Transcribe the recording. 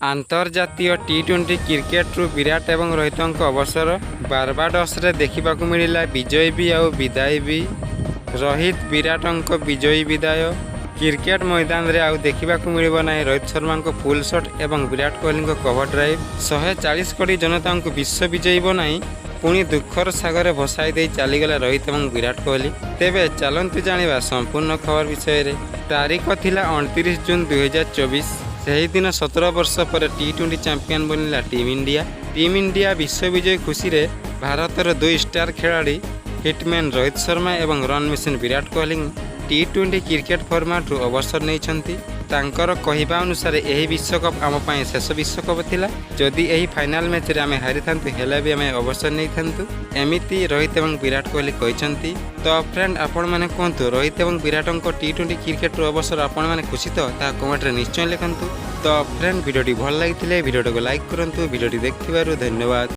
आंतर्जातीय टी20 क्रिकेट्रु विराट एवं रोहितଙ୍କ अवसर बारबाडोसରେ ଦେଖିବାକୁ ମିଳିଲା ବିଜୟ ବି ଆଉ ବିଦାୟ ବି। ରୋହିତ ବିରାଟଙ୍କ ବିଜୟୀ ବିଦାୟ କ୍ରିକେଟ ମଇଦାନରେ ଆଉ ଦେଖିବାକୁ ମିଳିବ ନାହିଁ ରୋହିତ ଶର୍ମାଙ୍କ ଫୁଲ୍ ଶଟ୍ ଏବଂ ବିରାଟ କୋହଲିଙ୍କ କଭର ଡ୍ରାଇଭ୍। 140 କୋଟି ଜନତାଙ୍କୁ ବିଶ୍ୱ ବିଜୟୀବ ନାହିଁ ପୁଣି ଦୁଃଖର ସାଗରରେ ଭସାଇ ଦେଇ ଚାଲିଗଲା ରୋହିତ ଏବଂ ବିରାଟ କୋହଲି। ତେବେ ଚାଲନ୍ତୁ ଜାଣିବା ସମ୍ପୂର୍ଣ୍ଣ ଖବର ବିଷୟରେ। ତାରିଖ ଥିଲା 29 ଜୁନ୍ 2024। ସେହିଦିନ 17 ବର୍ଷ ପରେ ଟି20 ଚାମ୍ପିୟନ ବନିଲା ଟିମ୍ ଇଣ୍ଡିଆ। ଟିମ୍ ଇଣ୍ଡିଆ ବିଶ୍ୱ ବିଜୟ ଖୁସିରେ ଭାରତର ଦୁଇ ଷ୍ଟାର ଖେଳାଳି ହିଟମ୍ୟାନ୍ ରୋହିତ ଶର୍ମା ଏବଂ run machine Virat Kohli ଟି20 cricket ଫର୍ମାଟରୁ ଅବସର ନେଇଛନ୍ତି। ତାଙ୍କର କହିବା ଅନୁସାରେ ଏହି ବିଶ୍ୱକପ୍ ଆମ ପାଇଁ ଶେଷ ବିଶ୍ୱକପ୍ ଥିଲା। ଯଦି ଏହି ଫାଇନାଲ ମ୍ୟାଚ୍ରେ ଆମେ ହାରିଥାନ୍ତୁ ହେଲେ ବି ଆମେ ଅବସର ନେଇଥାନ୍ତୁ, ଏମିତି ରୋହିତ ଏବଂ ବିରାଟ କୋହଲି କହିଛନ୍ତି। ତ ଫ୍ରେଣ୍ଡ ଆପଣମାନେ କୁହନ୍ତୁ, ରୋହିତ ଏବଂ ବିରାଟଙ୍କ ଟି20 କ୍ରିକେଟରୁ ଅବସର ଆପଣମାନେ ଖୁସି ତ? ତାହା କମେଣ୍ଟରେ ନିଶ୍ଚୟ ଲେଖନ୍ତୁ। ତ ଫ୍ରେଣ୍ଡ ଭିଡ଼ିଓଟି ଭଲ ଲାଗିଥିଲେ ଭିଡ଼ିଓଟିକୁ ଲାଇକ୍ କରନ୍ତୁ। ଭିଡ଼ିଓଟି ଦେଖିଥିବାରୁ ଧନ୍ୟବାଦ।